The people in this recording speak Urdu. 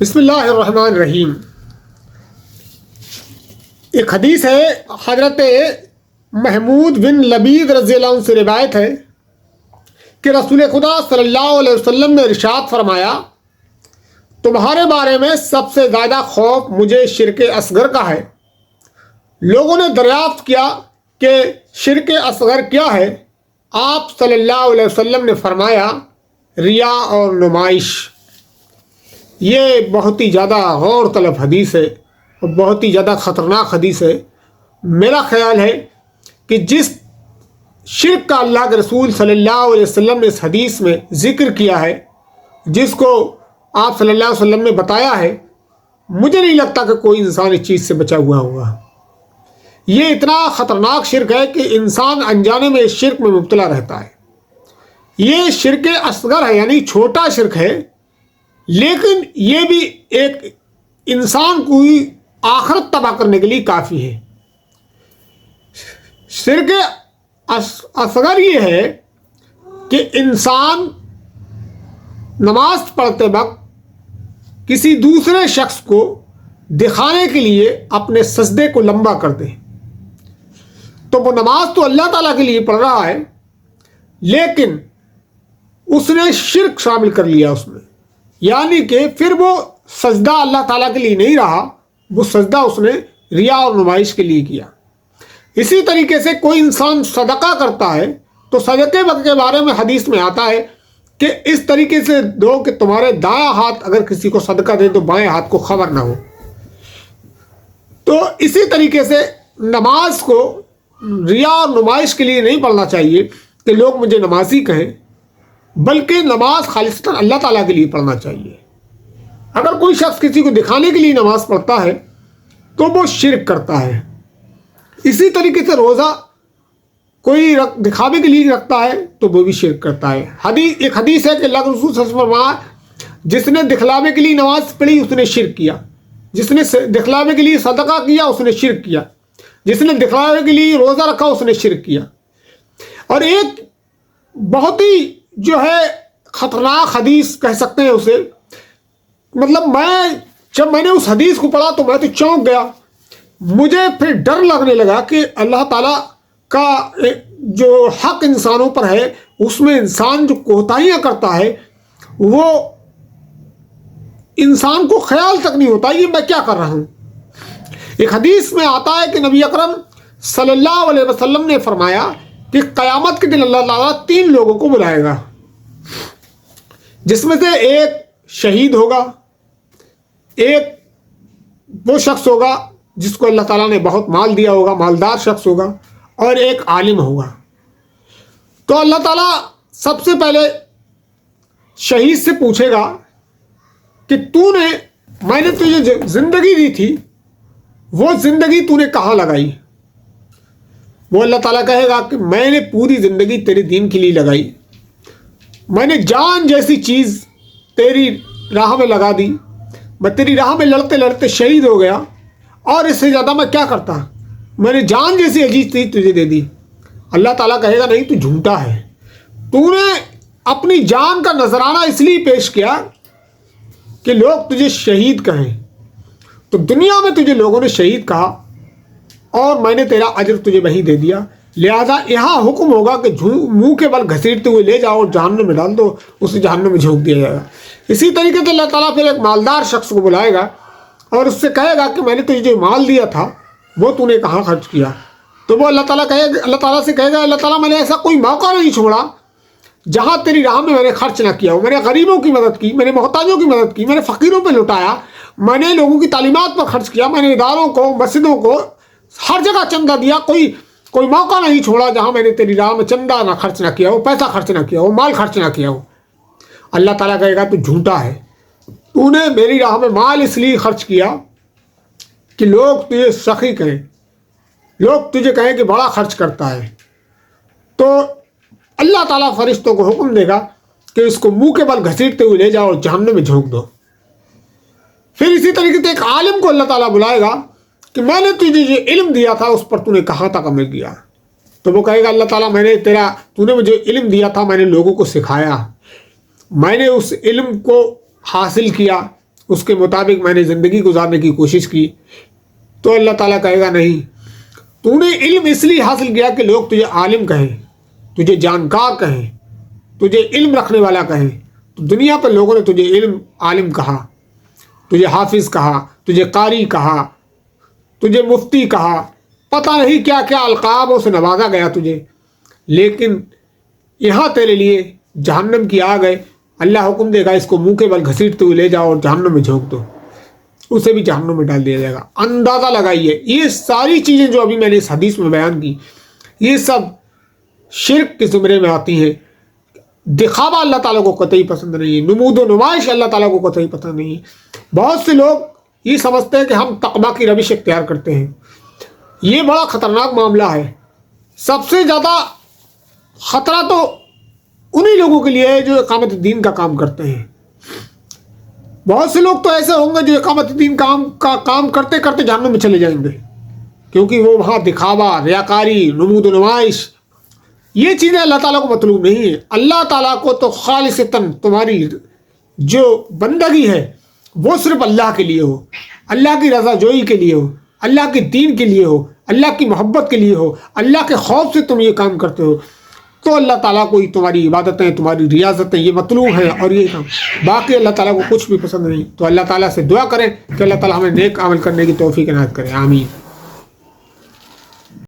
بسم اللہ الرحمن الرحیم۔ ایک حدیث ہے، حضرت محمود بن لبید رضی اللہ عنہ سے روایت ہے کہ رسول خدا صلی اللہ علیہ وسلم نے ارشاد فرمایا، تمہارے بارے میں سب سے زیادہ خوف مجھے شرک اصغر کا ہے۔ لوگوں نے دریافت کیا کہ شرک اصغر کیا ہے؟ آپ صلی اللہ علیہ وسلم نے فرمایا، ریا اور نمائش۔ یہ بہت ہی زیادہ غور طلب حدیث ہے اور بہت ہی زیادہ خطرناک حدیث ہے۔ میرا خیال ہے کہ جس شرک کا اللہ کے رسول صلی اللہ علیہ وسلم نے اس حدیث میں ذکر کیا ہے، جس کو آپ صلی اللہ علیہ وسلم نے بتایا ہے، مجھے نہیں لگتا کہ کوئی انسان اس چیز سے بچا ہوا ہوگا۔ یہ اتنا خطرناک شرک ہے کہ انسان انجانے میں اس شرک میں مبتلا رہتا ہے۔ یہ شرک اصغر ہے، یعنی چھوٹا شرک ہے، لیکن یہ بھی ایک انسان کو آخرت تباہ کرنے کے لیے کافی ہے۔ شرک اصغر یہ ہے کہ انسان نماز پڑھتے وقت کسی دوسرے شخص کو دکھانے کے لیے اپنے سجدے کو لمبا کر دے۔ تو وہ نماز تو اللہ تعالیٰ کے لیے پڑھ رہا ہے، لیکن اس نے شرک شامل کر لیا اس میں، یعنی کہ پھر وہ سجدہ اللہ تعالیٰ کے لیے نہیں رہا، وہ سجدہ اس نے ریا اور نمائش کے لیے کیا۔ اسی طریقے سے کوئی انسان صدقہ کرتا ہے تو صدقے وقت کے بارے میں حدیث میں آتا ہے کہ اس طریقے سے دو کہ تمہارے دایاں ہاتھ اگر کسی کو صدقہ دے تو بائیں ہاتھ کو خبر نہ ہو۔ تو اسی طریقے سے نماز کو ریا اور نمائش کے لیے نہیں پڑھنا چاہیے کہ لوگ مجھے نمازی کہیں، بلکہ نماز خالصتاً اللہ تعالیٰ کے لیے پڑھنا چاہیے۔ اگر کوئی شخص کسی کو دکھانے کے لیے نماز پڑھتا ہے تو وہ شرک کرتا ہے۔ اسی طریقے سے روزہ کوئی دکھاوے کے لیے رکھتا ہے تو وہ بھی شرک کرتا ہے۔ ایک حدیث ہے کہ اللہ کے رسول صلی اللہ علیہ وسلم فرمایا، جس نے دکھلاوے کے لیے نماز پڑھی اس نے شرک کیا، جس نے دکھلاوے کے لیے صدقہ کیا اس نے شرک کیا، جس نے دکھلاوے کے لیے روزہ رکھا اس نے شرک کیا۔ اور ایک بہت ہی جو ہے خطرناک حدیث کہہ سکتے ہیں اسے، مطلب جب میں نے اس حدیث کو پڑھا تو میں تو چونک گیا۔ مجھے پھر ڈر لگنے لگا کہ اللہ تعالیٰ کا جو حق انسانوں پر ہے اس میں انسان جو کوتاہیاں کرتا ہے وہ انسان کو خیال تک نہیں ہوتا یہ میں کیا کر رہا ہوں۔ ایک حدیث میں آتا ہے کہ نبی اکرم صلی اللہ علیہ وسلم نے فرمایا کہ قیامت کے دن اللہ تعالیٰ 3 لوگوں کو بلائے گا، جس میں سے ایک شہید ہوگا، ایک وہ شخص ہوگا جس کو اللہ تعالیٰ نے بہت مال دیا ہوگا، مالدار شخص ہوگا، اور ایک عالم ہوگا۔ تو اللہ تعالیٰ سب سے پہلے شہید سے پوچھے گا کہ میں نے تجھے زندگی دی تھی، وہ زندگی تو نے کہاں لگائی؟ وہ اللہ تعالیٰ کہے گا کہ میں نے پوری زندگی تیرے دین کے لیے لگائی، میں نے جان جیسی چیز تیری راہ میں لگا دی، میں تیری راہ میں لڑتے لڑتے شہید ہو گیا، اور اس سے زیادہ میں کیا کرتا؟ میں نے جان جیسی عزیز چیز تجھے دے دی۔ اللہ تعالیٰ کہے گا نہیں، تو جھوٹا ہے، تو نے اپنی جان کا نذرانہ اس لیے پیش کیا کہ لوگ تجھے شہید کہیں، تو دنیا میں تجھے لوگوں نے شہید کہا اور میں نے تیرا اجر تجھے وہیں دے دیا، لہذا یہاں حکم ہوگا کہ منہ کے بل گھسیٹتے ہوئے لے جاؤ اور جہنم میں ڈال دو، اسے جہنم میں جھونک دیا جائے گا۔ اسی طریقے سے اللہ تعالیٰ پھر ایک مالدار شخص کو بلائے گا اور اس سے کہے گا کہ میں نے تجھے جو مال دیا تھا وہ تو نے کہاں خرچ کیا؟ تو وہ اللہ تعالیٰ سے کہے گا، اللہ تعالیٰ میں نے ایسا کوئی موقع نہیں چھوڑا جہاں تیری راہ میں نے خرچ نہ کیا ہو۔ میں نے غریبوں کی مدد کی، میں نے محتاجوں کی مدد کی، میں نے فقیروں پہ لٹایا، میں نے لوگوں کی تعلیمات پر خرچ کیا، میں نے اداروں کو، مسجدوں کو، ہر جگہ چندہ دیا، کوئی موقع نہیں چھوڑا جہاں میں نے تیری راہ میں چندہ نہ خرچ نہ کیا ہو، پیسہ خرچ نہ کیا ہو، مال خرچ نہ کیا ہو۔ اللہ تعالیٰ کہے گا تو جھوٹا ہے، تو نے میری راہ میں مال اس لیے خرچ کیا کہ لوگ تجھے سخی کہیں، لوگ تجھے کہیں کہ بڑا خرچ کرتا ہے۔ تو اللہ تعالیٰ فرشتوں کو حکم دے گا کہ اس کو منہ کے بل گھسیٹتے ہوئے لے جاؤ اور جہنم میں جھونک دو۔ پھر اسی طریقے سے ایک عالم کو اللہ تعالیٰ بلائے گا کہ میں نے تجھے جو علم دیا تھا اس پر تو نے کہاں تک عمل کیا؟ تو وہ کہے گا اللہ تعالیٰ تو نے مجھے علم دیا تھا، میں نے لوگوں کو سکھایا، میں نے اس علم کو حاصل کیا اس کے مطابق میں نے زندگی گزارنے کی کوشش کی، تو اللہ تعالیٰ کہے گا نہیں، تو نے علم اس لیے حاصل کیا کہ لوگ تجھے عالم کہیں، تجھے جانکار کہیں، تجھے علم رکھنے والا کہیں، تو دنیا پر لوگوں نے تجھے عالم کہا، تجھے حافظ کہا، تجھے قاری کہا، تجھے مفتی کہا، پتہ نہیں کیا کیا القابوں سے نوازا گیا تجھے، لیکن یہاں تیرے لیے جہنم کی آگ ہے۔ اللہ حکم دے گا اس کو منہ کے بل گھسیٹتے ہوئے لے جاؤ اور جہنم میں جھونک دو، اسے بھی جہنم میں ڈال دیا جائے گا۔ اندازہ لگائیے، یہ ساری چیزیں جو ابھی میں نے اس حدیث میں بیان کی، یہ سب شرک کے زمرے میں آتی ہیں۔ دکھاوا اللہ تعالیٰ کو قطعی پسند نہیں ہے، نمود و نمائش اللہ تعالیٰ کو قطعی پسند نہیں ہے۔ بہت سے لوگ یہ سمجھتے ہیں کہ ہم تقویٰ کی روش اختیار کرتے ہیں، یہ بڑا خطرناک معاملہ ہے۔ سب سے زیادہ خطرہ تو انہی لوگوں کے لیے ہے جو اقامت دین کا کام کرتے ہیں۔ بہت سے لوگ تو ایسے ہوں گے جو اقامت دین کا کام کرتے کرتے جہنم میں چلے جائیں گے، کیونکہ وہ وہاں دکھاوا، ریاکاری، نمود و نمائش، یہ چیزیں اللہ تعالیٰ کو مطلوب نہیں ہیں۔ اللہ تعالیٰ کو تو خالصتاً تمہاری جو بندگی ہے وہ صرف اللہ کے لیے ہو، اللہ کی رضا جوئی کے لیے ہو، اللہ کے دین کے لیے ہو، اللہ کی محبت کے لیے ہو، اللہ کے خوف سے تم یہ کام کرتے ہو، تو اللہ تعالیٰ کو تمہاری عبادتیں، تمہاری ریاضتیں یہ مطلوب ہیں، اور یہ کام باقی اللہ تعالیٰ کو کچھ بھی پسند نہیں۔ تو اللہ تعالیٰ سے دعا کریں کہ اللہ تعالیٰ ہمیں نیک عمل کرنے کی توفیق عنایت کرے، آمین۔